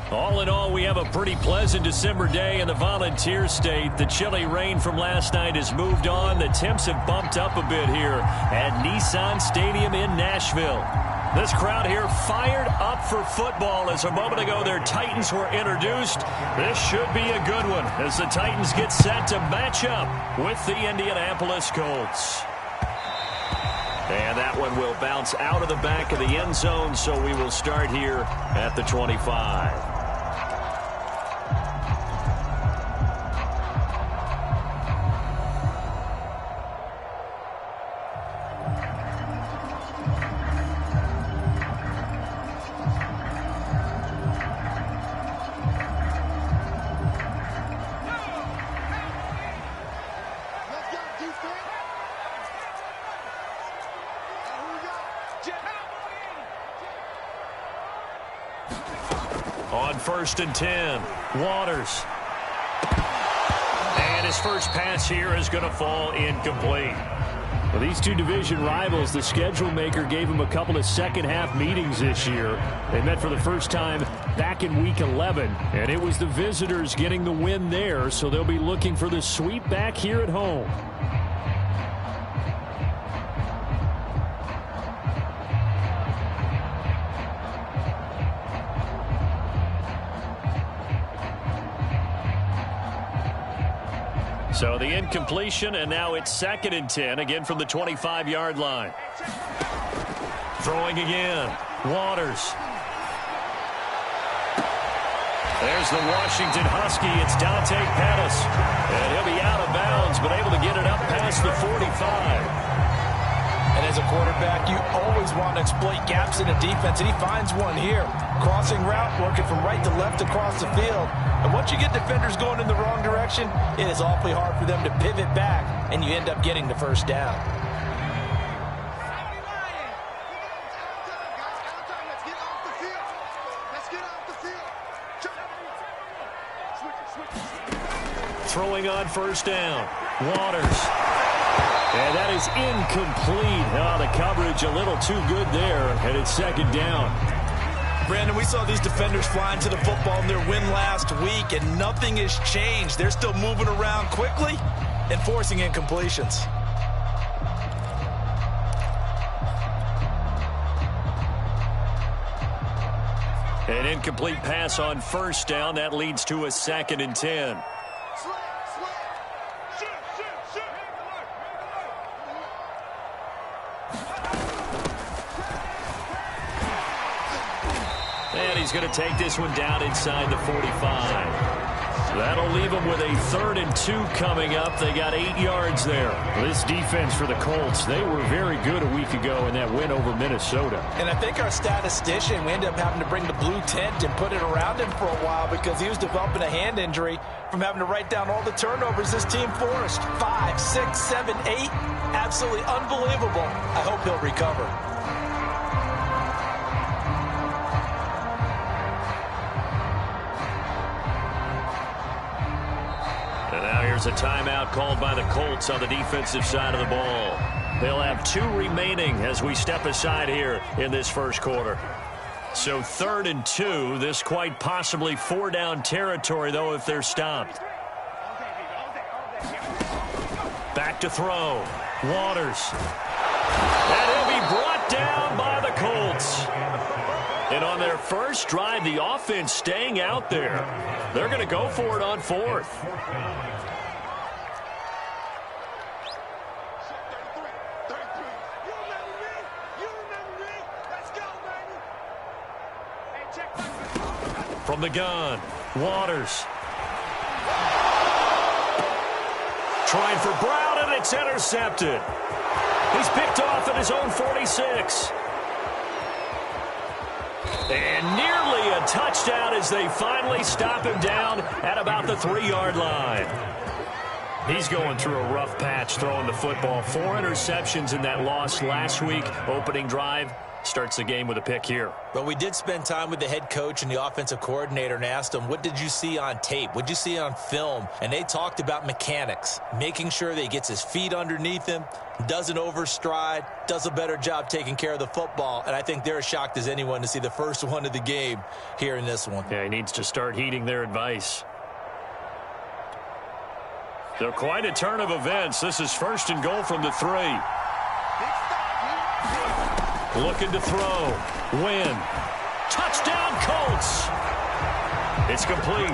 All in all, we have a pretty pleasant December day in the Volunteer State. The chilly rain from last night has moved on. The temps have bumped up a bit here at Nissan Stadium in Nashville. This crowd here fired up for football as a moment ago their Titans were introduced. This should be a good one as the Titans get set to match up with the Indianapolis Colts. And that one will bounce out of the back of the end zone, so we will start here at the 25. On 1st and 10, Waters. And his first pass here is going to fall incomplete. Well, these two division rivals, the schedule maker gave them a couple of second-half meetings this year. They met for the first time back in Week 11, and it was the visitors getting the win there, so they'll be looking for the sweep back here at home. So the incompletion, and now it's 2nd and 10, again from the 25-yard line. Throwing again, Waters. There's the Washington Husky. It's Dante Pettis. And he'll be out of bounds, but able to get it up past the 45. And as a quarterback, you always want to exploit gaps in the defense, and he finds one here. Crossing route, working from right to left across the field. And once you get defenders going in the wrong direction, it is awfully hard for them to pivot back, and you end up getting the first down. Throwing on 1st down, Waters. And that is incomplete. Oh, the coverage a little too good there, and it's 2nd down. Brandon, we saw these defenders flying to the football in their win last week, and nothing has changed. They're still moving around quickly and forcing incompletions. An incomplete pass on 1st down. That leads to a 2nd and 10. And he's going to take this one down inside the 45. That'll leave them with a 3rd and 2 coming up. They got 8 yards there. This defense for the Colts, they were very good a week ago in that win over Minnesota. And I think our statistician, we ended up having to bring the blue tent and put it around him for a while because he was developing a hand injury from having to write down all the turnovers this team forced. 5, 6, 7, 8. Absolutely unbelievable. I hope he'll recover. There's a timeout called by the Colts on the defensive side of the ball. They'll have 2 remaining as we step aside here in this first quarter. So 3rd and 2, this quite possibly 4-down territory, though, if they're stopped. Back to throw. Waters. And he'll be brought down by the Colts. And on their first drive, the offense staying out there. They're going to go for it on 4th. From the gun, Waters. Trying for Brown, and it's intercepted. He's picked off at his own 46. And nearly a touchdown as they finally stop him down at about the 3-yard line. He's going through a rough patch throwing the football. 4 interceptions in that loss last week, opening drive. starts the game with a pick here. But we did spend time with the head coach and the offensive coordinator and asked them, what did you see on tape? What did you see on film? And they talked about mechanics, making sure that he gets his feet underneath him, doesn't overstride, does a better job taking care of the football. And I think they're as shocked as anyone to see the first one of the game here in this one. Yeah, he needs to start heeding their advice. So quite a turn of events. This is 1st and goal from the 3. Looking to throw. Win. Touchdown, Colts. It's complete.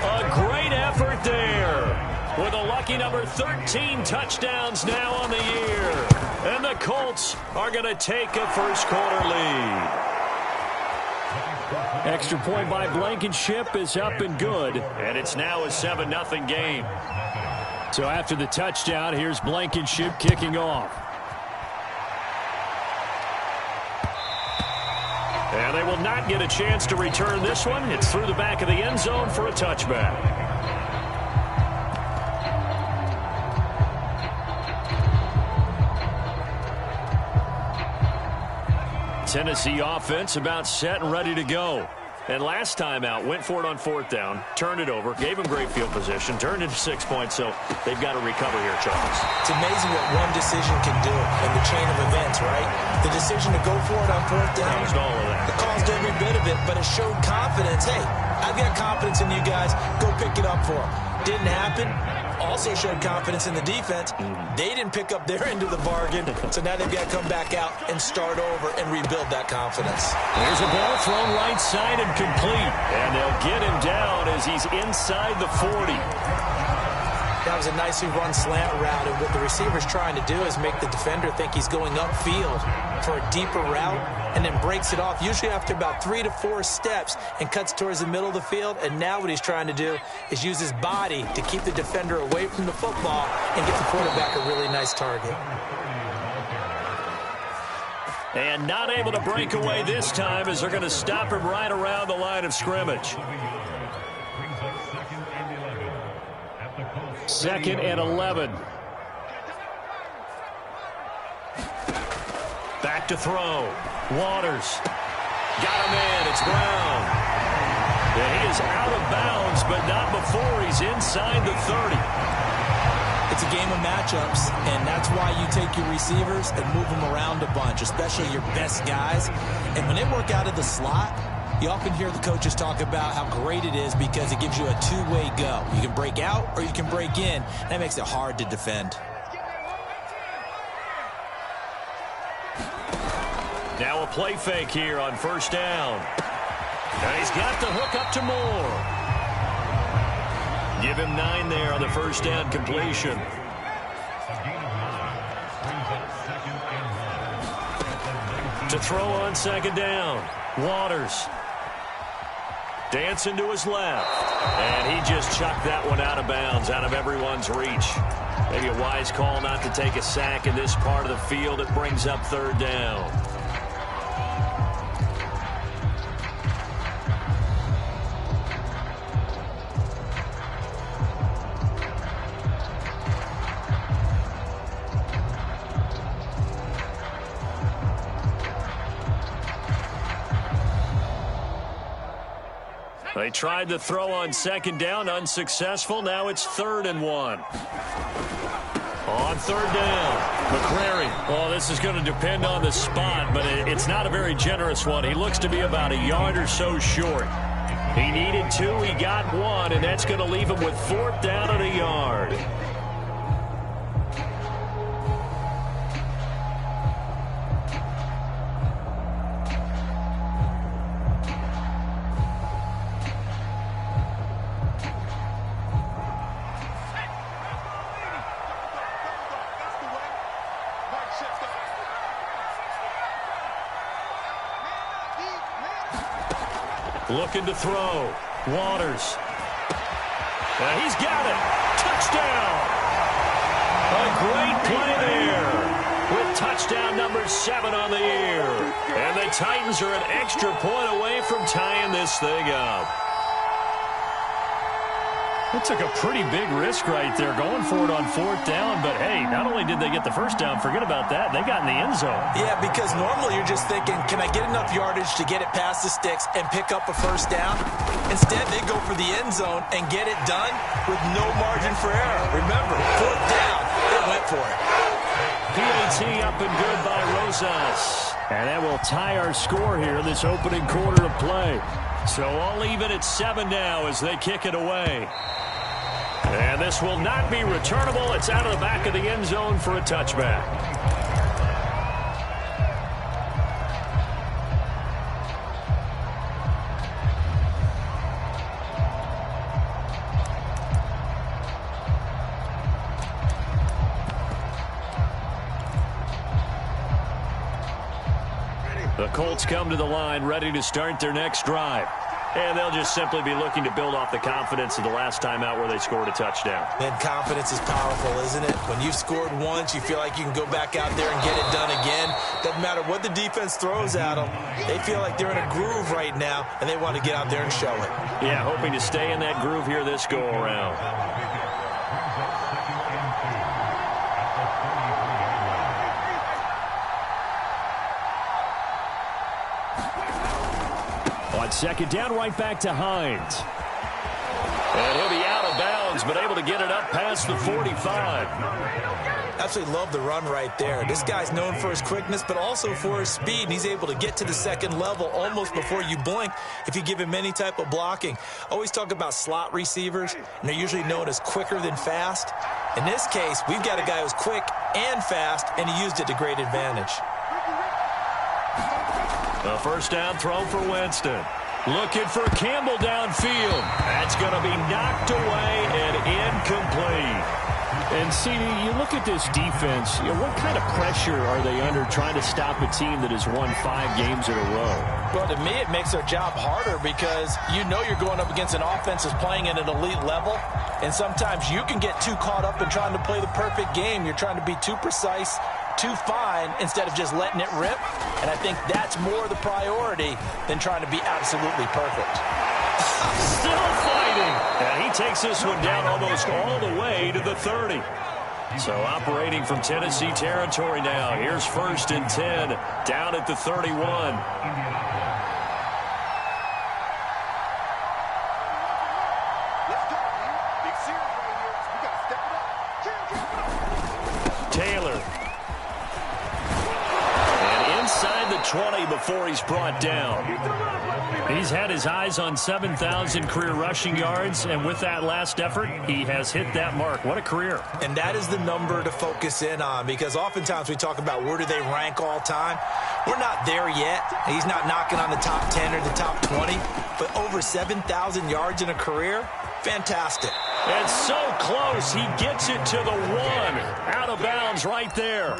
A great effort there. With a lucky number 13 touchdowns now on the year. And the Colts are going to take a first-quarter lead. Extra point by Blankenship is up and good. And it's now a 7-0 game. So after the touchdown, here's Blankenship kicking off. And they will not get a chance to return this one. It's through the back of the end zone for a touchback. Tennessee offense about set and ready to go. And last time out, went for it on 4th down, turned it over, gave him great field position, turned into 6 points, so they've got to recover here, Charles. It's amazing what one decision can do in the chain of events, right? The decision to go for it on 4th down. Caused all of that. It caused every bit of it, but it showed confidence. Hey, I've got confidence in you guys. Go pick it up for them. Didn't happen. Also showed confidence in the defense. They didn't pick up their end of the bargain, so now they've got to come back out and start over and rebuild that confidence. There's a ball thrown right side and complete. And they'll get him down as he's inside the 40. That was a nicely run slant route, and what the receiver's trying to do is make the defender think he's going upfield for a deeper route and then breaks it off, usually after about 3 to 4 steps, and cuts towards the middle of the field. And now what he's trying to do is use his body to keep the defender away from the football and get the quarterback a really nice target. And not able to break away this time as they're going to stop him right around the line of scrimmage. 2nd and 11. Back to throw. Waters. Got him in. It's Brown. And he is out of bounds, but not before he's inside the 30. It's a game of matchups, and that's why you take your receivers and move them around a bunch, especially your best guys. And when they work out of the slot, you often hear the coaches talk about how great it is because it gives you a two-way go. You can break out or you can break in. That makes it hard to defend. Now a play fake here on 1st down. And he's got the hook up to Moore. Give him 9 there on the 1st down completion. To throw on 2nd down. Waters. Dancing to his left. And he just chucked that one out of bounds, out of everyone's reach. Maybe a wise call not to take a sack in this part of the field. It brings up 3rd down. They tried to throw on 2nd down, unsuccessful. Now it's 3rd and 1. On 3rd down, McCrary. Oh, this is going to depend on the spot, but it's not a very generous one. He looks to be about a yard or so short. He needed 2, he got 1, and that's going to leave him with 4th down and a yard. Looking to throw. Waters. And he's got it. Touchdown. A great play there. With touchdown number 7 on the year. And the Titans are an extra point away from tying this thing up. It took a pretty big risk right there going for it on 4th down. But, hey, not only did they get the first down, forget about that, they got in the end zone. Yeah, because normally you're just thinking, can I get enough yardage to get it past the sticks and pick up a first down? Instead, they go for the end zone and get it done with no margin for error. Remember, 4th down, they went for it. PAT up and good by Rosas. And that will tie our score here this opening quarter of play. So all even at 7 now as they kick it away. And this will not be returnable. It's out of the back of the end zone for a touchback. The Colts come to the line ready to start their next drive. And they'll just simply be looking to build off the confidence of the last time out where they scored a touchdown. And confidence is powerful, isn't it? When you've scored once, you feel like you can go back out there and get it done again. Doesn't matter what the defense throws at them. They feel like they're in a groove right now, and they want to get out there and show it. Yeah, hoping to stay in that groove here this go-around. On 2nd down, right back to Hines. And he'll be out of bounds, but able to get it up past the 45. Absolutely love the run right there. This guy's known for his quickness, but also for his speed. And he's able to get to the second level almost before you blink if you give him any type of blocking. Always talk about slot receivers, and they're usually known as quicker than fast. In this case, we've got a guy who's quick and fast, and he used it to great advantage. A first down throw for Winston. Looking for Campbell downfield. That's going to be knocked away and incomplete. And, CD, you look at this defense, what kind of pressure are they under trying to stop a team that has won 5 games in a row? Well, to me, it makes their job harder because you know you're going up against an offense that's playing at an elite level, and sometimes you can get too caught up in trying to play the perfect game. You're trying to be too precise, too fine, instead of just letting it rip, and I think that's more the priority than trying to be absolutely perfect. Still fighting. And he takes this one down almost all the way to the 30. So operating from Tennessee territory now. Here's 1st and 10 down at the 31. Taylor. And inside the 20 before he's brought down. He's had his eyes on 7,000 career rushing yards, and with that last effort, he has hit that mark. What a career. And that is the number to focus in on, because oftentimes we talk about where do they rank all time. We're not there yet. He's not knocking on the top 10 or the top 20, but over 7,000 yards in a career, fantastic. And so close, he gets it to the 1. Out of bounds right there.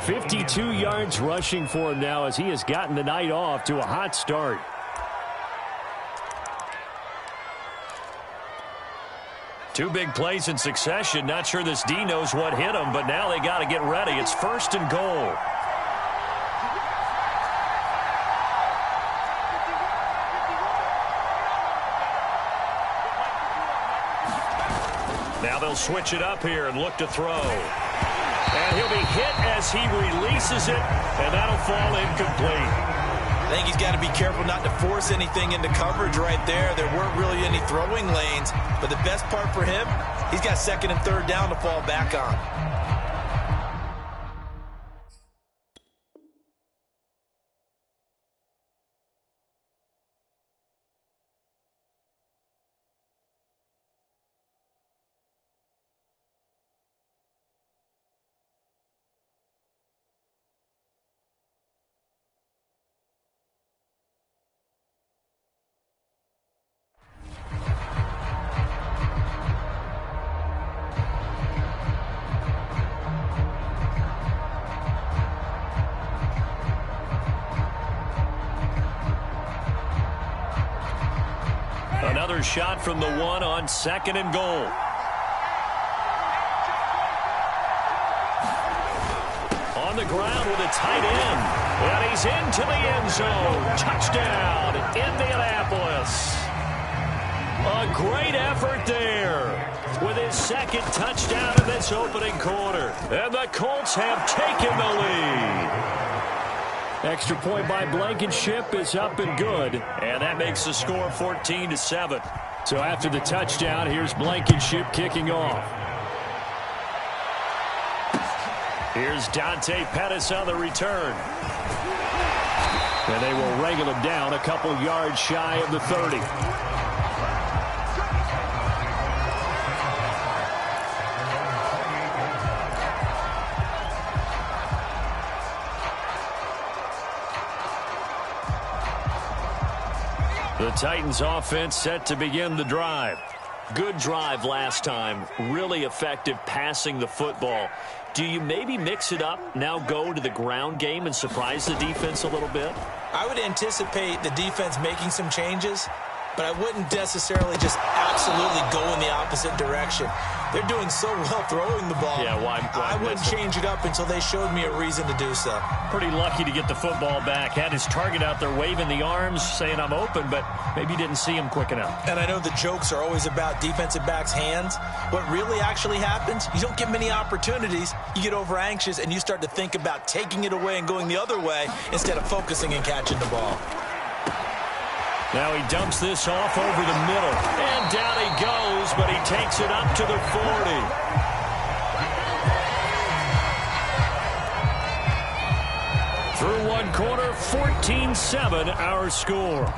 52 yards rushing for him now as he has gotten the night off to a hot start. Two big plays in succession. Not sure this D knows what hit him, but now they got to get ready. It's 1st and goal. Now they'll switch it up here and look to throw. And he'll be hit as he releases it, and that'll fall incomplete. I think he's got to be careful not to force anything into coverage right there. There weren't really any throwing lanes, but the best part for him, he's got 2nd and 3rd down to fall back on. Another shot from the 1 on 2nd and goal. On the ground with a tight end. And he's into the end zone. Touchdown, Indianapolis. A great effort there with his second touchdown in this opening quarter. And the Colts have taken the lead. Extra point by Blankenship is up and good. And that makes the score 14-7. So after the touchdown, here's Blankenship kicking off. Here's Dante Pettis on the return. And they will wrangle him down a couple yards shy of the 30. The Titans offense set to begin the drive. Good drive last time. Really effective passing the football. Do you maybe mix it up, now go to the ground game and surprise the defense a little bit? I would anticipate the defense making some changes, but I wouldn't necessarily just absolutely go in the opposite direction. They're doing so well throwing the ball. Yeah, why I wouldn't change it up until they showed me a reason to do so. Pretty lucky to get the football back. Had his target out there waving the arms, saying I'm open, but maybe didn't see him quick enough. And I know the jokes are always about defensive backs' hands. What really actually happens, you don't get many opportunities. You get over anxious, and you start to think about taking it away and going the other way instead of focusing and catching the ball. Now he dumps this off over the middle. And down he goes, but he takes it up to the 40. Through one quarter, 14-7 our score.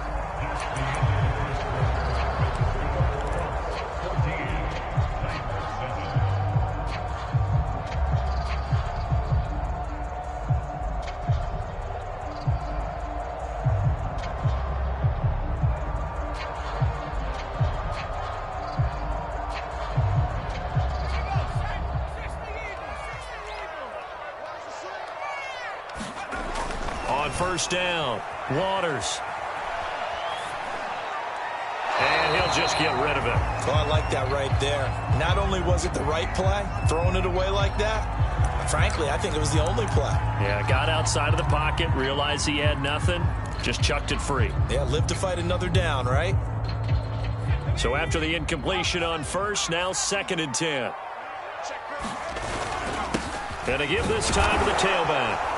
First down, Waters. And he'll just get rid of it. Oh, I like that right there. Not only was it the right play, throwing it away like that, frankly, I think it was the only play. Yeah, got outside of the pocket, realized he had nothing, just chucked it free. Yeah, live to fight another down, right? So after the incompletion on first, now 2nd and 10. And to give this time to the tailback.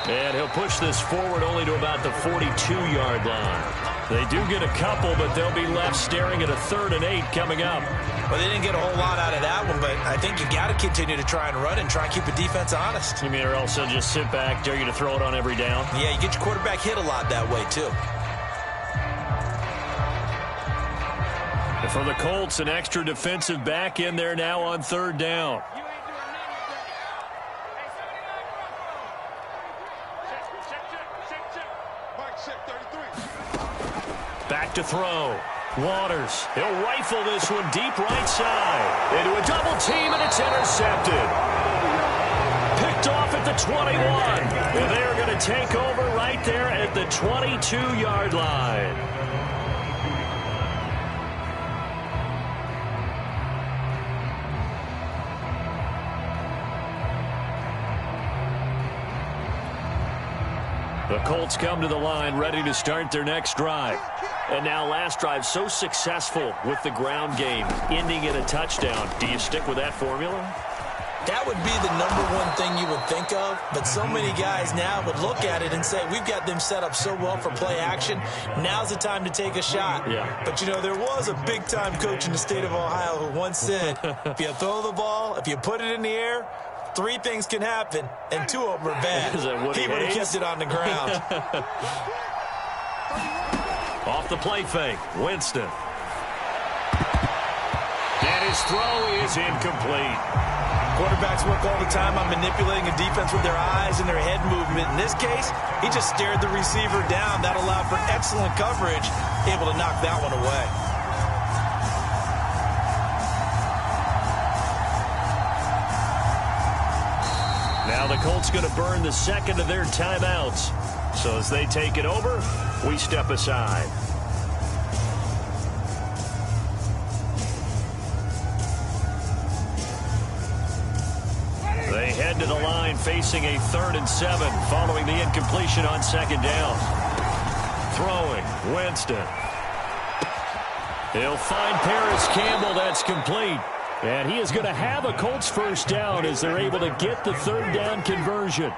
And he'll push this forward only to about the 42-yard line. They do get a couple, but they'll be left staring at a 3rd and 8 coming up. Well, they didn't get a whole lot out of that one, but I think you got to continue to try and run and try and keep the defense honest. You mean, or else they'll just sit back, dare you to throw it on every down? Yeah, you get your quarterback hit a lot that way, too. And for the Colts, an extra defensive back in there now on 3rd down. Back to throw. Waters. He'll rifle this one deep right side. Into a double team, and it's intercepted. Picked off at the 21. And they're going to take over right there at the 22-yard line. The Colts come to the line ready to start their next drive. And now last drive so successful with the ground game, ending in a touchdown. Do you stick with that formula? That would be the #1 thing you would think of, but so many guys now would look at it and say, we've got them set up so well for play action, now's the time to take a shot. Yeah. But, you know, there was a big-time coach in the state of Ohio who once said, if you throw the ball, if you put it in the air, 3 things can happen, and 2 of them are bad. He would have kept it on the ground. Off the play fake, Winston. And his throw is incomplete. Quarterbacks work all the time on manipulating a defense with their eyes and their head movement. In this case, he just stared the receiver down. That allowed for excellent coverage, able to knock that one away. Now the Colts going to burn the 2nd of their timeouts. So as they take it over, we step aside. They head to the line facing a 3rd and 7 following the incompletion on 2nd down. Throwing, Winston. He'll find Paris Campbell. That's complete. And he is going to have a Colts first down as they're able to get the third down conversion.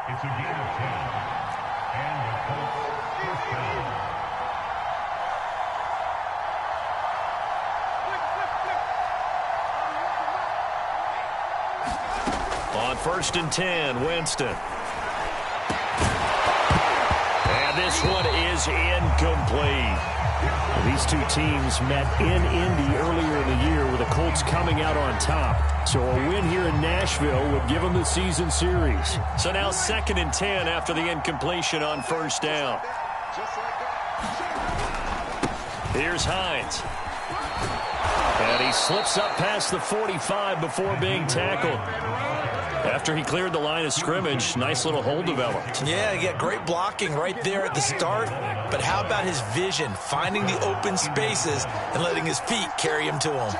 On 1st and 10, Winston. And this one is incomplete. These two teams met in Indy earlier in the year with the Colts coming out on top. So a win here in Nashville would give them the season series. So now 2nd and 10 after the incompletion on 1st down. Here's Hines. And he slips up past the 45 before being tackled. After he cleared the line of scrimmage, nice little hole developed. Yeah, he got great blocking right there at the start. But how about his vision, finding the open spaces and letting his feet carry him to him?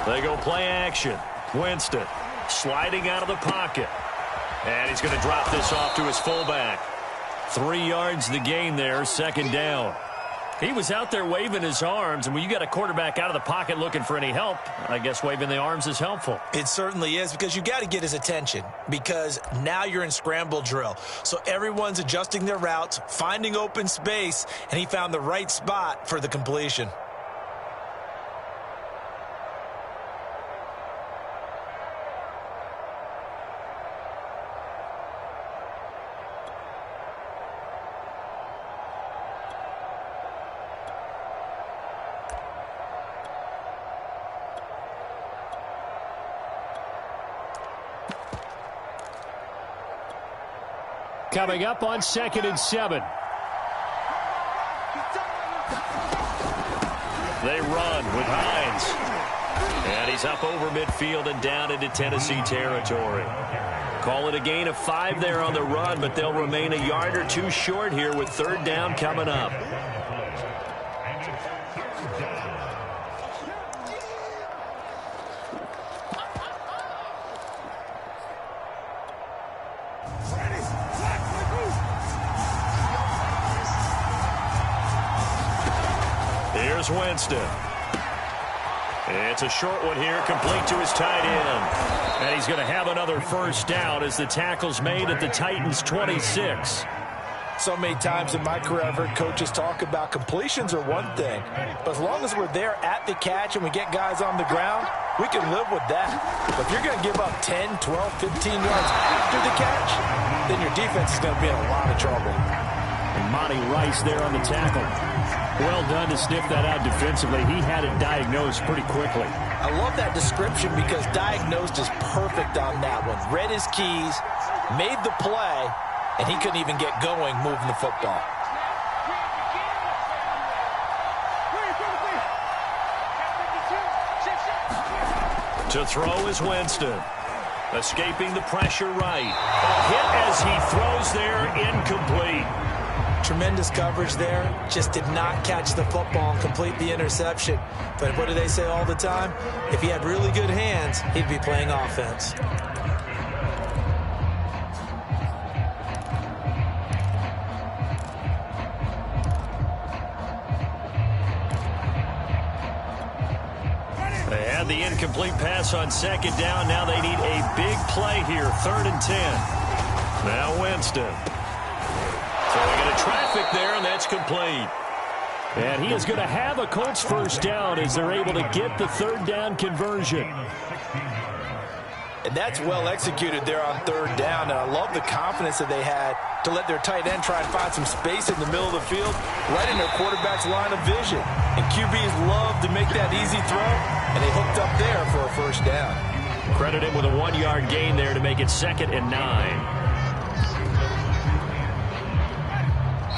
They go play action. Winston sliding out of the pocket. And he's going to drop this off to his fullback. 3 yards the gain there, 2nd down. He was out there waving his arms, and when you got a quarterback out of the pocket looking for any help, I guess waving the arms is helpful. It certainly is, because you got to get his attention, because now you're in scramble drill. So everyone's adjusting their routes, finding open space, and he found the right spot for the completion. Coming up on 2nd and 7. They run with Hines. And he's up over midfield and down into Tennessee territory. Call it a gain of 5 there on the run, but they'll remain a yard or 2 short here with 3rd down coming up. Here's Winston. It's a short one here, complete to his tight end. And he's going to have another first down as the tackle's made at the Titans' 26. So many times in my career, I've heard coaches talk about completions are one thing. But as long as we're there at the catch and we get guys on the ground, we can live with that. But if you're going to give up 10, 12, 15 yards after the catch, then your defense is going to be in a lot of trouble. And Monty Rice there on the tackle. Well done to sniff that out defensively. He had it diagnosed pretty quickly. I love that description because diagnosed is perfect on that one. Read his keys, made the play, and he couldn't even get going moving the football. To throw is Winston. Escaping the pressure right. A hit as he throws there, incomplete. Tremendous coverage there. Just did not catch the football and complete the interception. But what do they say all the time? If he had really good hands, he'd be playing offense. They had the incomplete pass on 2nd down. Now they need a big play here. 3rd and 10. Now Winston. So they get a traffic there, and that's complete. And he is going to have a Colts first down as they're able to get the 3rd down conversion. And that's well executed there on 3rd down. And I love the confidence that they had to let their tight end try and find some space in the middle of the field, right in their quarterback's line of vision. And QBs love to make that easy throw, and they hooked up there for a first down. Credit him with a 1-yard gain there to make it 2nd and 9.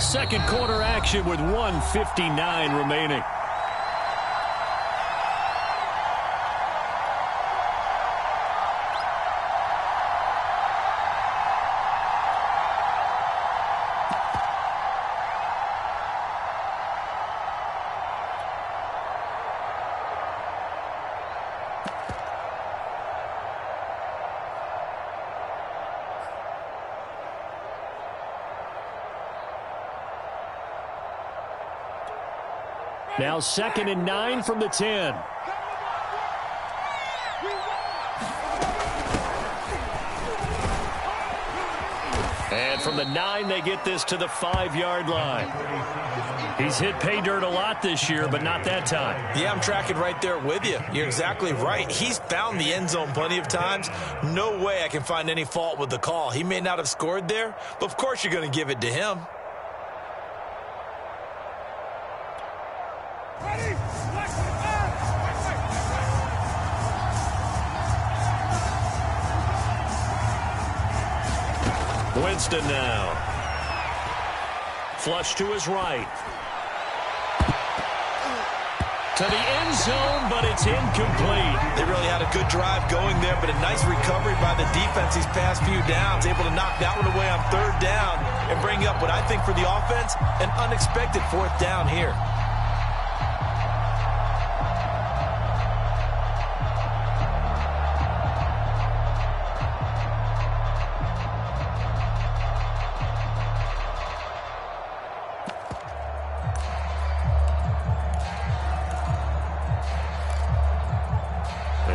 Second quarter action with 1:59 remaining. Now 2nd and 9 from the 10. And from the 9, they get this to the 5-yard line. He's hit pay dirt a lot this year, but not that time. Yeah, I'm tracking right there with you. You're exactly right. He's found the end zone plenty of times. No way I can find any fault with the call. He may not have scored there, but of course you're going to give it to him. Winston now. Flush to his right. To the end zone, but it's incomplete. They really had a good drive going there, but a nice recovery by the defense these past few downs. Able to knock that one away on 3rd down and bring up what I think for the offense, an unexpected 4th down here.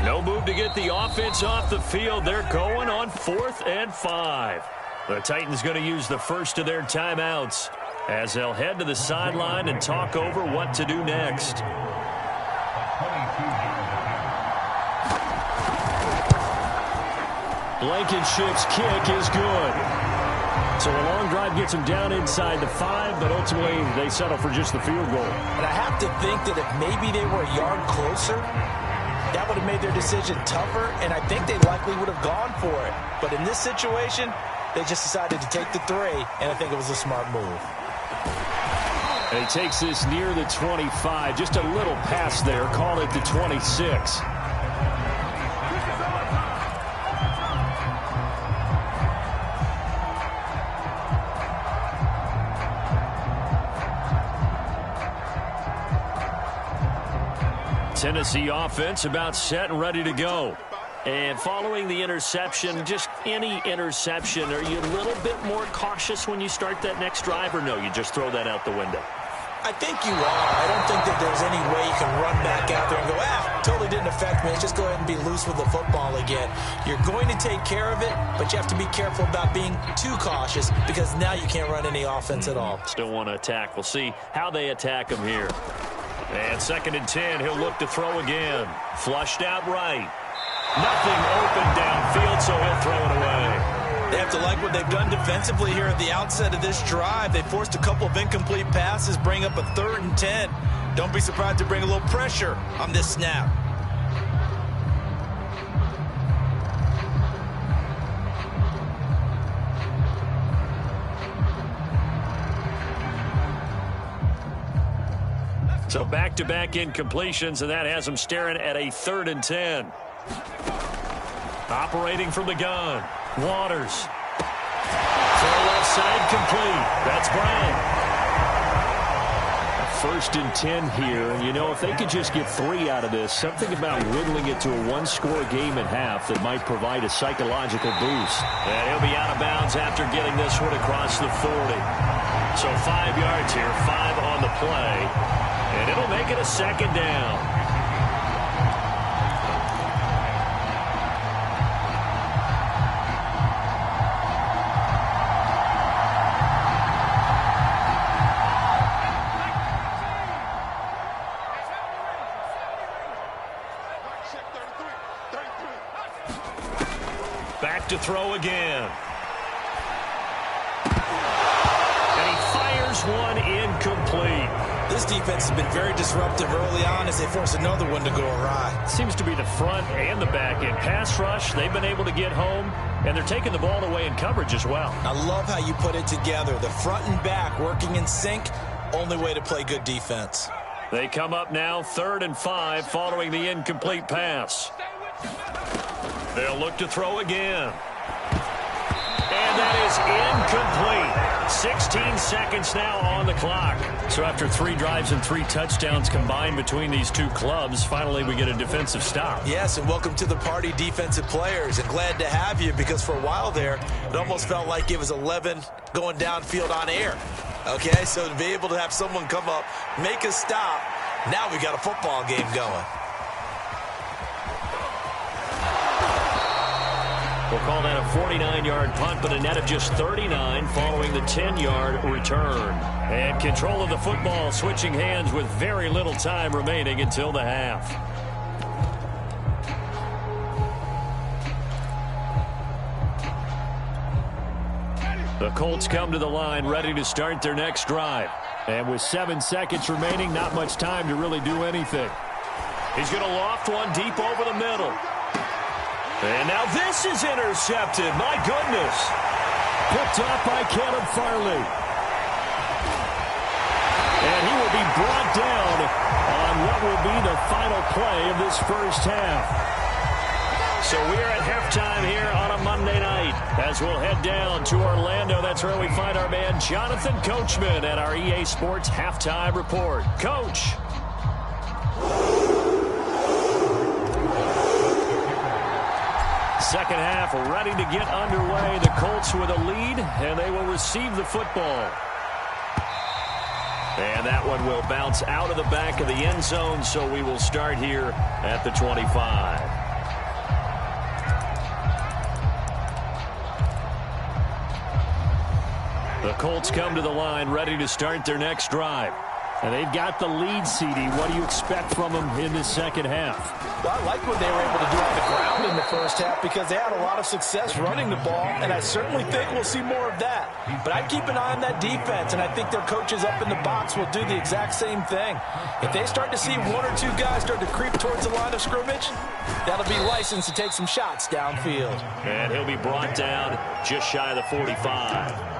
No move to get the offense off the field. They're going on 4th and 5. The Titans going to use the first of their timeouts as they'll head to the sideline and talk over what to do next. Blankenship's kick is good. So a long drive gets them down inside the 5, but ultimately they settle for just the field goal. And I have to think that if maybe they were a yard closer, that would have made their decision tougher, and I think they likely would have gone for it. But in this situation, they just decided to take the 3, and I think it was a smart move. And he takes this near the 25. Just a little pass there. Call it the 26. Tennessee offense about set and ready to go. And following the interception, just any interception, are you a little bit more cautious when you start that next drive, or no, you just throw that out the window? I think you are. I don't think that there's any way you can run back out there and go, totally didn't affect me. Let's just go ahead and be loose with the football again. You're going to take care of it, but you have to be careful about being too cautious because now you can't run any offense at all. Still want to attack. We'll see how they attack him here. And 2nd and 10, he'll look to throw again. Flushed out right. Nothing open downfield, so he'll throw it away. They have to like what they've done defensively here at the outset of this drive. They forced a couple of incomplete passes, bring up a 3rd and 10. Don't be surprised to bring a little pressure on this snap. So back-to-back incompletions, and that has them staring at a 3rd and 10. Operating from the gun. Waters. Throw left side complete. That's Brown. 1st and 10 here. And, you know, if they could just get 3 out of this, something about whittling it to a 1-score game at half that might provide a psychological boost. And he'll be out of bounds after getting this one across the 40. So 5 yards here, 5 on the play. And it'll make it a 2nd down. Back to throw again. And he fires one incomplete. This defense has been very disruptive early on as they force another one to go awry. Seems to be the front and the back end. Pass rush, they've been able to get home, and they're taking the ball away in coverage as well. I love how you put it together. The front and back working in sync, only way to play good defense. They come up now 3rd and 5 following the incomplete pass. They'll look to throw again. And that is incomplete. 16 seconds now on the clock. So after 3 drives and 3 touchdowns combined between these two clubs, finally we get a defensive stop. Yes, and welcome to the party, defensive players. And glad to have you because for a while there, it almost felt like it was 11 going downfield on air. Okay, so to be able to have someone come up, make a stop, Now we got a football game going. We'll call that a 49-yard punt, but a net of just 39 following the 10-yard return. And control of the football switching hands with very little time remaining until the half. The Colts come to the line ready to start their next drive. And with 7 seconds remaining, not much time to really do anything. He's going to loft one deep over the middle. And now this is intercepted. My goodness. Picked up by Caleb Farley. And he will be brought down on what will be the final play of this first half. So we're at halftime here on a Monday night as we'll head down to Orlando. That's where we find our man Jonathan Coachman at our EA Sports Halftime Report. Coach. Second half ready to get underway. The Colts with a lead, and they will receive the football. And that one will bounce out of the back of the end zone, so we will start here at the 25. The Colts come to the line ready to start their next drive. And they've got the lead, CD. What do you expect from them in this second half? Well, I like what they were able to do on the ground in the first half because they had a lot of success running the ball, and I certainly think we'll see more of that. But I'd keep an eye on that defense, and I think their coaches up in the box will do the exact same thing. If they start to see one or two guys start to creep towards the line of scrimmage, that'll be licensed to take some shots downfield. And he'll be brought down just shy of the 45.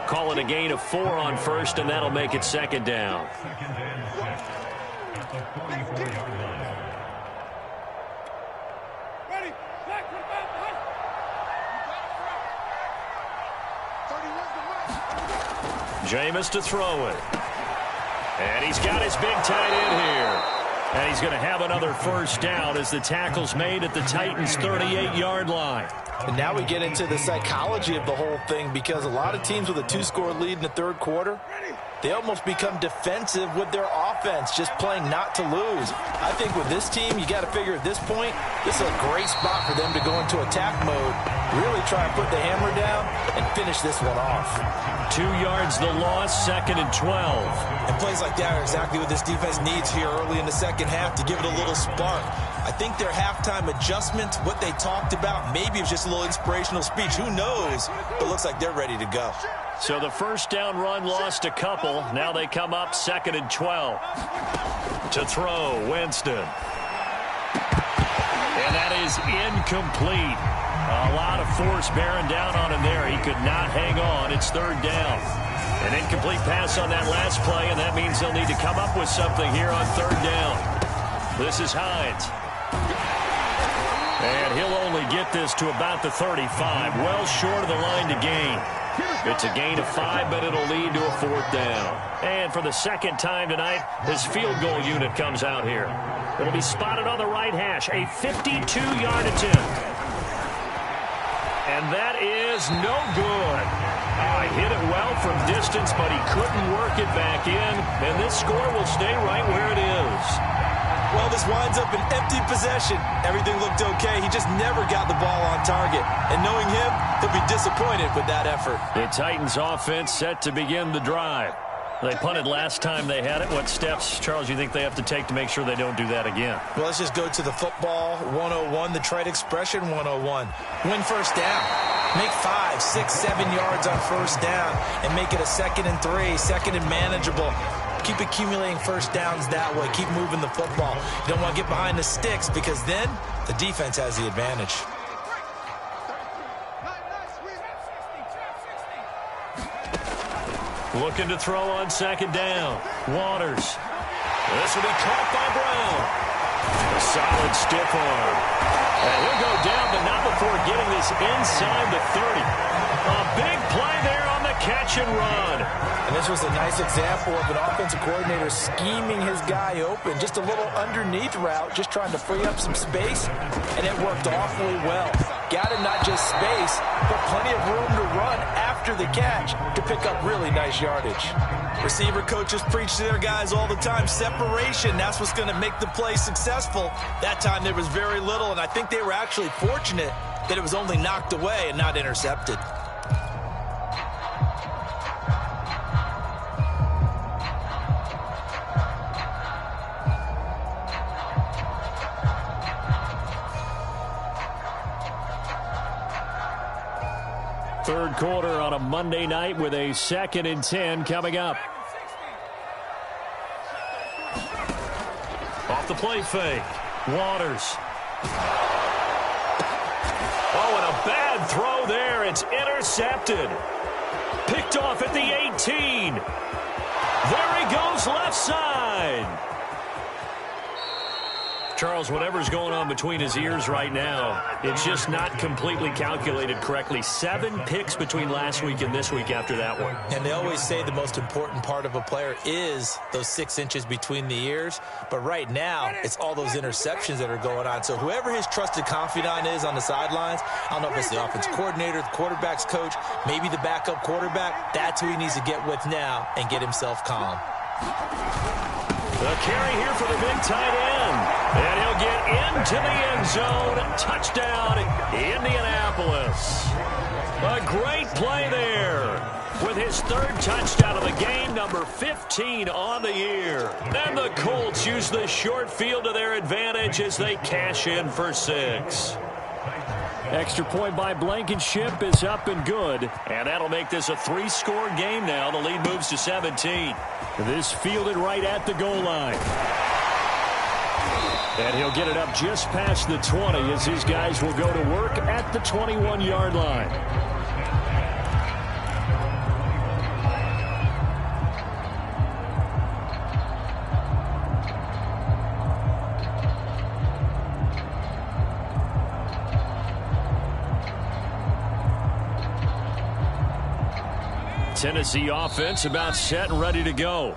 Call it a gain of 4 on first, and that'll make it second down. Jameis to throw it. And he's got his big tight end here. And he's going to have another first down as the tackle's made at the Titans' 38-yard line. And now we get into the psychology of the whole thing because a lot of teams with a 2-score lead in the third quarter, they almost become defensive with their offense, just playing not to lose. I think with this team, you got to figure at this point, this is a great spot for them to go into attack mode, really try and put the hammer down and finish this one off. 2 yards the loss, 2nd and 12. And plays like that are exactly what this defense needs here early in the second half to give it a little spark. I think their halftime adjustments, what they talked about, maybe it was just a little inspirational speech. Who knows? But it looks like they're ready to go. So the first down run lost a couple. Now they come up 2nd and 12. To throw, Winston. And that is incomplete. A lot of force bearing down on him there. He could not hang on. It's 3rd down. An incomplete pass on that last play, and that means they'll need to come up with something here on 3rd down. This is Hines. And he'll only get this to about the 35, well short of the line to gain. It's a gain of 5, but it'll lead to a 4th down. And for the second time tonight, his field goal unit comes out here. It'll be spotted on the right hash, a 52-yard attempt. And that is no good. He hit it well from distance, but he couldn't work it back in, and this score will stay right where it is. Well, this winds up an empty possession. Everything looked okay. He just never got the ball on target. And knowing him, he'll be disappointed with that effort. The Titans offense set to begin the drive. They punted last time they had it. What steps, Charles, you think they have to take to make sure they don't do that again? Well, let's just go to the football 101, the trite expression 101. Win first down. Make 5, 6, 7 yards on first down and make it a 2nd and 3, 2nd and manageable. Keep accumulating first downs that way. Keep moving the football. You don't want to get behind the sticks because then the defense has the advantage. Looking to throw on 2nd down. Waters. This will be caught by Brown. A solid stiff arm. And he'll go down, but not before getting this inside the 30. A big play there on the catch and run. And this was a nice example of an offensive coordinator scheming his guy open. Just a little underneath route, just trying to free up some space, and it worked awfully well. Got him not just space, but plenty of room to run after the catch to pick up really nice yardage. Receiver coaches preach to their guys all the time. Separation, that's what's going to make the play successful. That time there was very little, and I think they were actually fortunate that it was only knocked away and not intercepted. Third quarter on a Monday night with a 2nd and 10 coming up. Off the play fake. Waters. Oh, and a bad throw there. It's intercepted. Picked off at the 18. There he goes left side. Charles, whatever's going on between his ears right now, it's just not completely calculated correctly. 7 picks between last week and this week after that one. And they always say the most important part of a player is those 6 inches between the ears. But right now, it's all those interceptions that are going on. So whoever his trusted confidant is on the sidelines, I don't know if it's the offense coordinator, the quarterback's coach, maybe the backup quarterback, that's who he needs to get with now and get himself calm. The carry here for the big tight end. And he'll get into the end zone. Touchdown, Indianapolis. A great play there with his 3rd touchdown of the game, number 15 on the year. And the Colts use the short field to their advantage as they cash in for 6. Extra point by Blankenship is up and good. And that'll make this a 3-score game now. The lead moves to 17. This fielded right at the goal line. And he'll get it up just past the 20 as his guys will go to work at the 21-yard line. Tennessee offense about set and ready to go.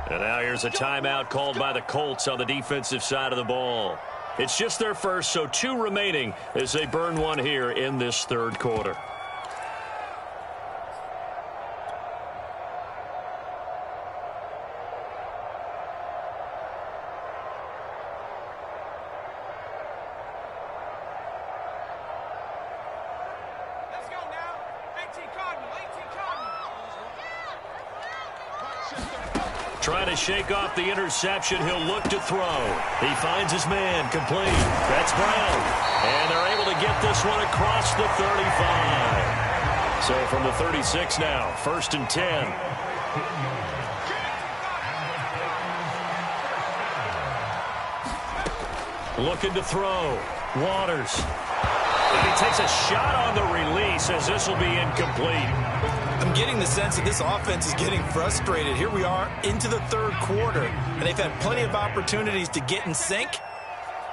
And now here's a timeout called by the Colts on the defensive side of the ball. It's just their first, so 2 remaining as they burn one here in this 3rd quarter. Trying to shake off the interception. He'll look to throw. He finds his man complete. That's Brown. And they're able to get this one across the 35. So from the 36 now, 1st and 10. Looking to throw. Waters. And he takes a shot on the release as this will be incomplete. I'm getting the sense that this offense is getting frustrated. Here we are into the 3rd quarter, and they've had plenty of opportunities to get in sync.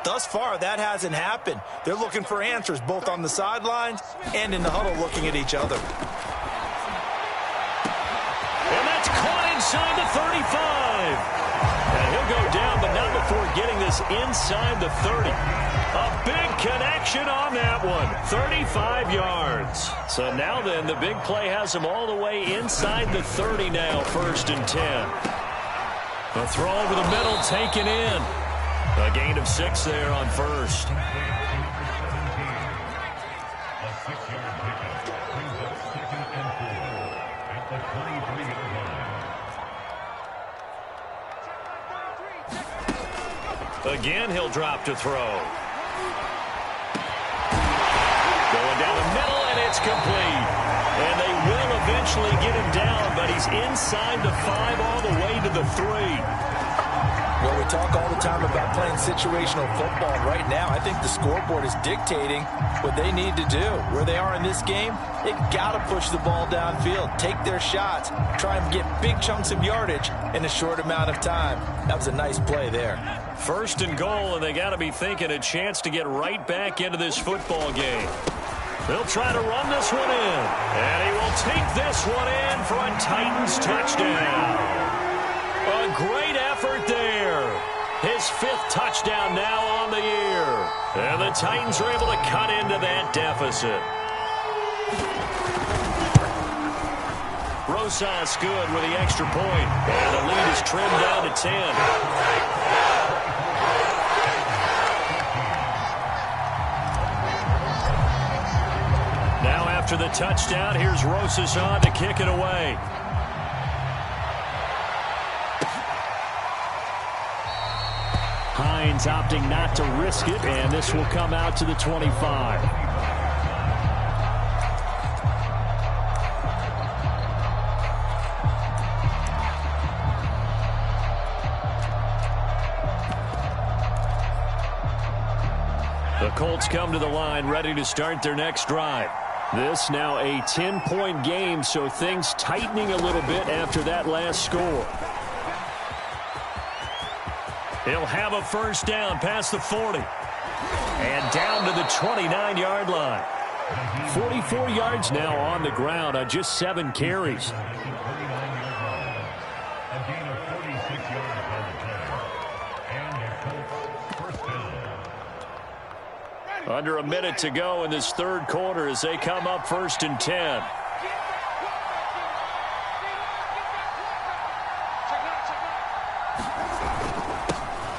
Thus far, that hasn't happened. They're looking for answers both on the sidelines and in the huddle looking at each other. And that's caught inside the 35. And he'll go down, but not before getting this inside the 30. A big connection on that one. 35 yards. So now then, the big play has him all the way inside the 30 now, 1st and 10. A throw over the middle taken in. A gain of 6 there on 1st. Again, he'll drop to throw. Going down the middle, and it's complete. And they will eventually get him down, but he's inside the 5 all the way to the 3. Well, we talk all the time about playing situational football. Right now, I think the scoreboard is dictating what they need to do. Where they are in this game, they've got to push the ball downfield, take their shots, try and get big chunks of yardage in a short amount of time. That was a nice play there. 1st and goal, and they got to be thinking a chance to get right back into this football game. They'll try to run this one in, and he will take this one in for a Titans touchdown. A great effort there. His 5th touchdown now on the year. And the Titans are able to cut into that deficit. Rosas good with the extra point. And the lead is trimmed down to 10. Now after the touchdown, here's Rosas on to kick it away. Hines opting not to risk it, and this will come out to the 25. The Colts come to the line ready to start their next drive. This now a 10-point game, so things tightening a little bit after that last score. He'll have a first down past the 40. And down to the 29-yard line. 44 yards now on the ground on just 7 carries. Under a minute to go in this third quarter as they come up 1st and 10.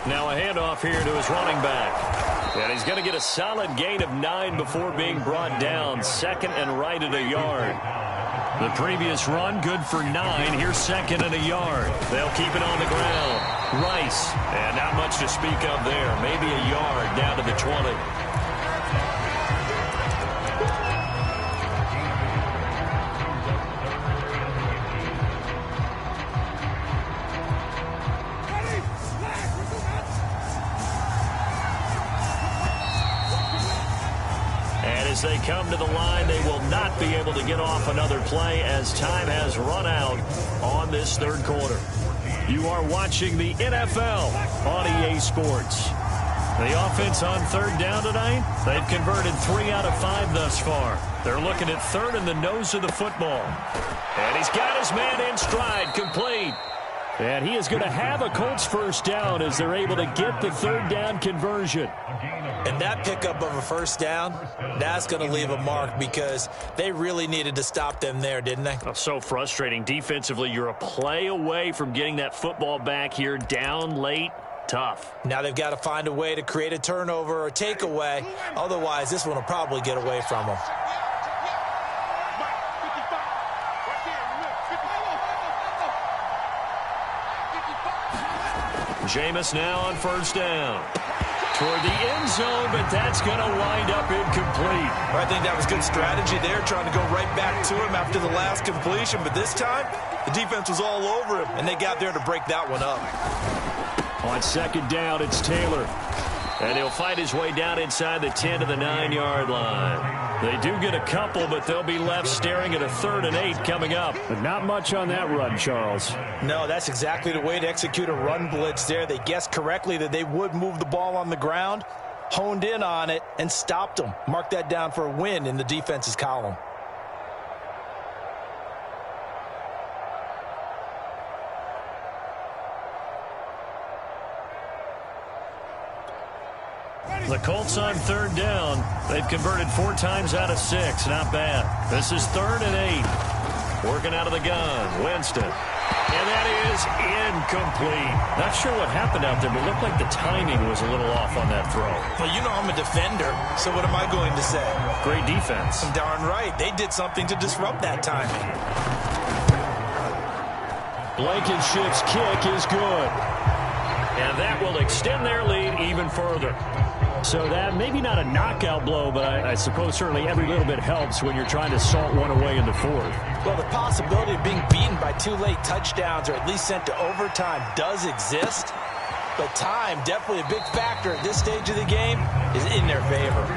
Now a handoff here to his running back. And he's going to get a solid gain of 9 before being brought down. 2nd and right at a yard. The previous run good for 9. Here's 2nd and a yard. They'll keep it on the ground. Rice. And not much to speak of there. Maybe a yard down to the 20. As they come to the line, they will not be able to get off another play as time has run out on this third quarter. You are watching the NFL on EA Sports. The offense on third down tonight, they've converted 3 out of 5 thus far. They're looking at third in the nose of the football. And he's got his man in stride, complete. And he is going to have a Colts first down as they're able to get the third down conversion. And that pickup of a first down, that's going to leave a mark because they really needed to stop them there, didn't they? Oh, so frustrating. Defensively, you're a play away from getting that football back here down late. Tough. Now they've got to find a way to create a turnover or takeaway. Otherwise, this one will probably get away from them. Jameis now on first down. Toward the end zone, but that's going to wind up incomplete. I think that was good strategy there, trying to go right back to him after the last completion. But this time, the defense was all over him, and they got there to break that one up. On 2nd down, it's Taylor. And he'll fight his way down inside the 10 to the 9-yard line. They do get a couple, but they'll be left staring at a 3rd and 8 coming up. But not much on that run, Charles. No, that's exactly the way to execute a run blitz there. They guessed correctly that they would move the ball on the ground, honed in on it, and stopped them. Mark that down for a win in the defense's column. The Colts on third down. They've converted 4 times out of 6. Not bad. This is 3rd and 8. Working out of the gun. Winston. And that is incomplete. Not sure what happened out there, but it looked like the timing was a little off on that throw. Well, you know I'm a defender, so what am I going to say? Great defense. Darn right. They did something to disrupt that timing. Blankenship's kick is good. And that will extend their lead even further. So that maybe not a knockout blow, but I suppose certainly every little bit helps when you're trying to salt one away in the 4th. Well, the possibility of being beaten by 2 late touchdowns or at least sent to overtime does exist. But time, definitely a big factor at this stage of the game, is in their favor.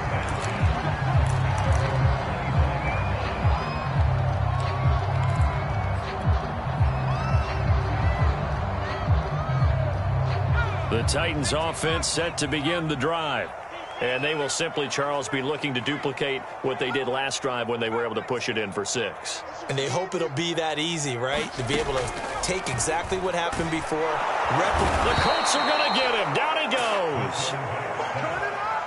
The Titans offense set to begin the drive. And they will simply, Charles, be looking to duplicate what they did last drive when they were able to push it in for 6. And they hope it'll be that easy, right? To be able to take exactly what happened before. The Colts are going to get him. Down he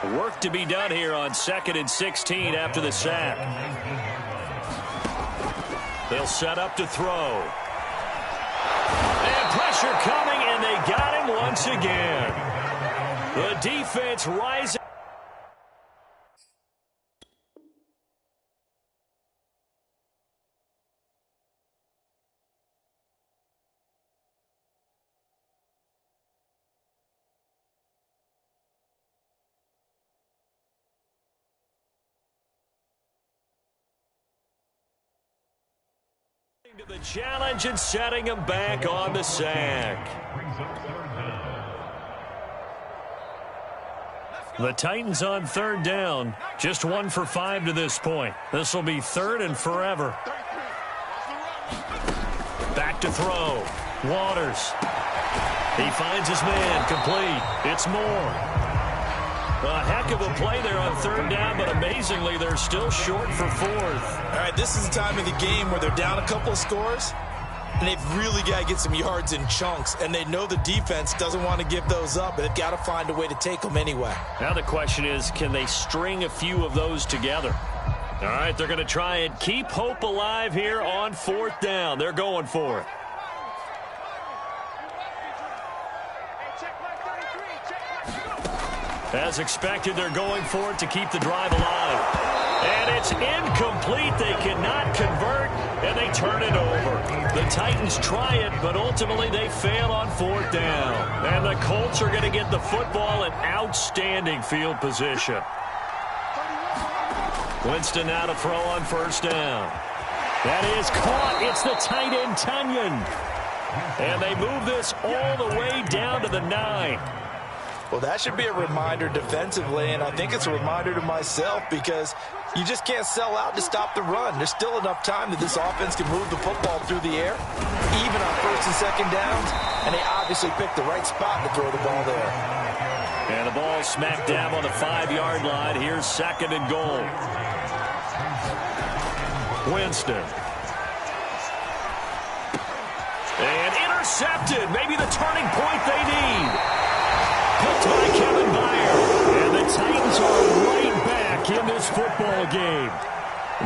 goes. Work to be done here on 2nd and 16 after the sack. They'll set up to throw. And pressure coming, and they got him once again. The defense rising. To the challenge and setting him back on the sack. The Titans on third down. Just 1 for 5 to this point. This will be third and forever. Back to throw. Waters. He finds his man. Complete. It's Moore. A heck of a play there on third down, but amazingly, they're still short for fourth. All right, this is the time of the game where they're down a couple of scores, and they've really got to get some yards in chunks, and they know the defense doesn't want to give those up, but they've got to find a way to take them anyway. Now the question is, can they string a few of those together? All right, they're going to try and keep hope alive here on fourth down. They're going for it. As expected, they're going for it to keep the drive alive. And it's incomplete. They cannot convert, and they turn it over. The Titans try it, but ultimately they fail on fourth down. And the Colts are going to get the football in outstanding field position. Winston now to throw on first down. That is caught. It's the tight end, Tunyon. And they move this all the way down to the 9. Well, that should be a reminder defensively, and I think it's a reminder to myself because you just can't sell out to stop the run. There's still enough time that this offense can move the football through the air, even on first and second downs, and they obviously picked the right spot to throw the ball there. And the ball smack dab on the 5-yard line. Here's second and goal. Winston. And intercepted. Maybe the turning point they need. Picked by Kevin Byard. And the Titans are right back in this football game.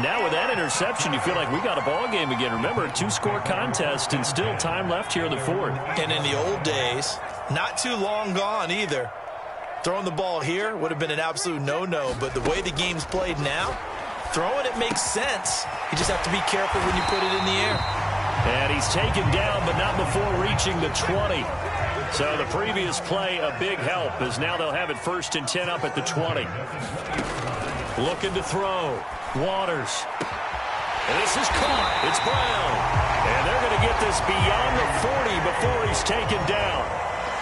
Now with that interception, you feel like we got a ball game again. Remember, a 2-score contest and still time left here in the fourth. And in the old days, not too long gone either. Throwing the ball here would have been an absolute no-no. But the way the game's played now, throwing it makes sense. You just have to be careful when you put it in the air. And he's taken down, but not before reaching the 20. So the previous play, a big help, as now they'll have it first and 10 up at the 20. Looking to throw. Waters. And this is caught. It's Brown. And they're going to get this beyond the 40 before he's taken down.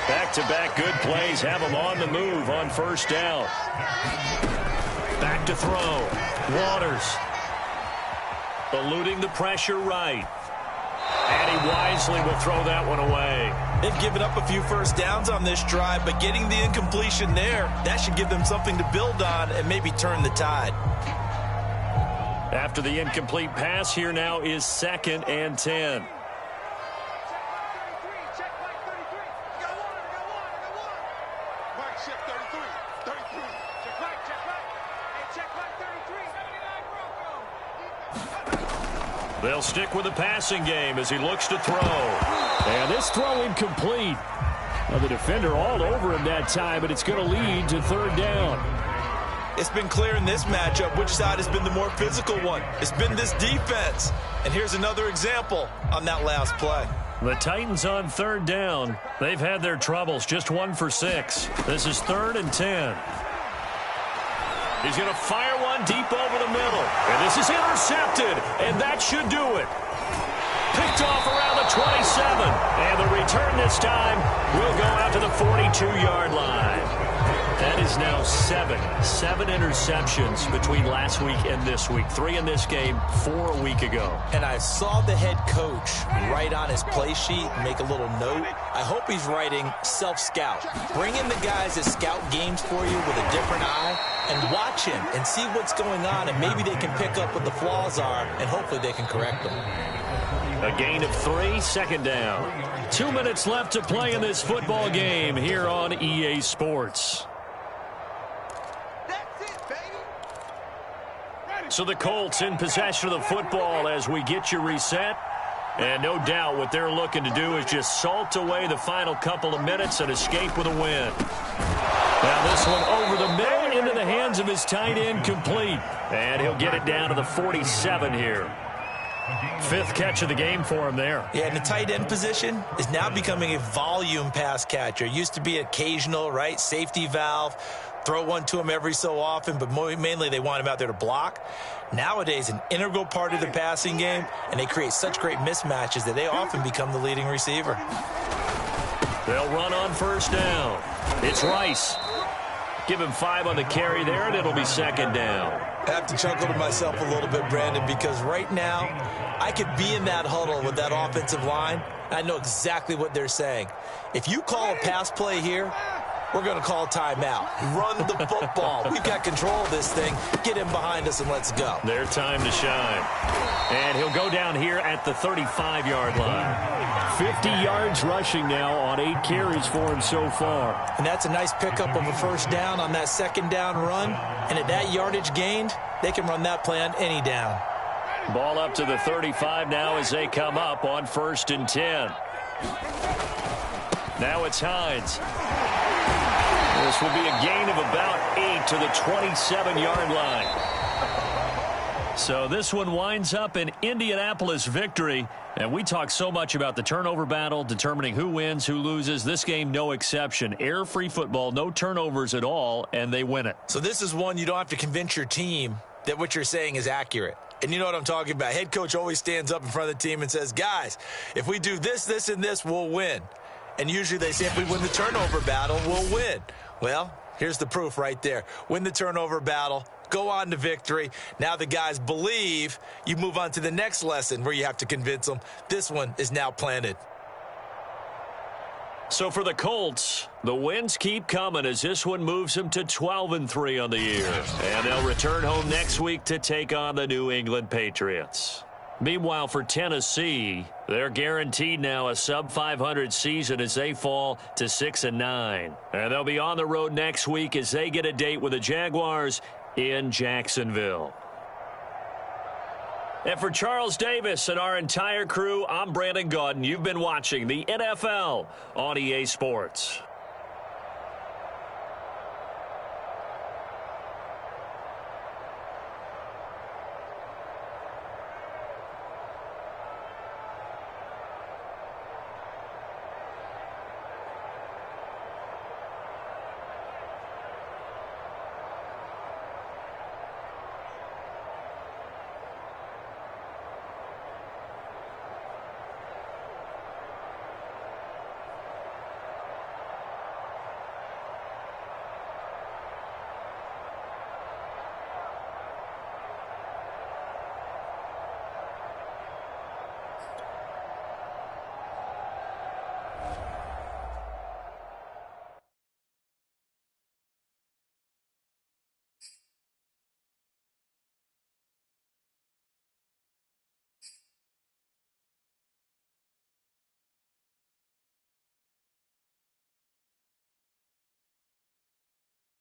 Back-to-back good plays have him on the move on first down. Back to throw. Waters. Eluding the pressure right. And he wisely will throw that one away. They've given up a few first downs on this drive, but getting the incompletion there, that should give them something to build on and maybe turn the tide. After the incomplete pass, here now is second and 10. They'll stick with the passing game as he looks to throw. And this throw incomplete. Well, the defender all over him that time, but it's going to lead to third down. It's been clear in this matchup which side has been the more physical one. It's been this defense. And here's another example on that last play. The Titans on third down. They've had their troubles, just 1 for 6. This is third and 10. He's going to fire one deep over the middle. And this is intercepted, and that should do it. Picked off around the 27. And the return this time will go out to the 42-yard line. That is now 7 interceptions between last week and this week. 3 in this game, 4 a week ago. And I saw the head coach write on his play sheet, make a little note. I hope he's writing self-scout. Bring in the guys that scout games for you with a different eye and watch him and see what's going on, and maybe they can pick up what the flaws are, and hopefully they can correct them. A gain of 3, second down. 2 minutes left to play in this football game here on EA Sports. So the Colts in possession of the football as we get you reset. And no doubt what they're looking to do is just salt away the final couple of minutes and escape with a win. Now this one over the middle into the hands of his tight end, complete. And he'll get it down to the 47 here. 5th catch of the game for him there. Yeah, and the tight end position is now becoming a volume pass catcher. It used to be occasional, right? Safety valve. Throw one to him every so often, but mainly they want him out there to block. Nowadays, an integral part of the passing game, and they create such great mismatches that they often become the leading receiver. They'll run on first down. It's Rice. Give him 5 on the carry there, and it'll be 2nd down. I have to chuckle to myself a little bit, Brandon, because right now I could be in that huddle with that offensive line. I know exactly what they're saying. If you call a pass play here, we're going to call timeout. Run the football. We've got control of this thing. Get him behind us and let's go. Their time to shine. And he'll go down here at the 35-yard line. 50 yards rushing now on 8 carries for him so far. And that's a nice pickup of a first down on that 2nd down run. And at that yardage gained, they can run that play on any down. Ball up to the 35 now as they come up on 1st and 10. Now it's Hines. This will be a gain of about 8 to the 27-yard line. So this one winds up an Indianapolis victory. And we talk so much about the turnover battle, determining who wins, who loses. This game, no exception. Air-free football, no turnovers at all, and they win it. So this is one you don't have to convince your team that what you're saying is accurate. And you know what I'm talking about. Head coach always stands up in front of the team and says, guys, if we do this, this, and this, we'll win. And usually they say if we win the turnover battle, we'll win. Well, here's the proof right there. Win the turnover battle, go on to victory. Now the guys believe. You move on to the next lesson where you have to convince them. This one is now planted. So for the Colts, the wins keep coming as this one moves them to 12-3 on the year. And they'll return home next week to take on the New England Patriots. Meanwhile, for Tennessee, they're guaranteed now a sub-500 season as they fall to 6-9. And they'll be on the road next week as they get a date with the Jaguars in Jacksonville. And for Charles Davis and our entire crew, I'm Brandon Gaudin. You've been watching the NFL on EA Sports.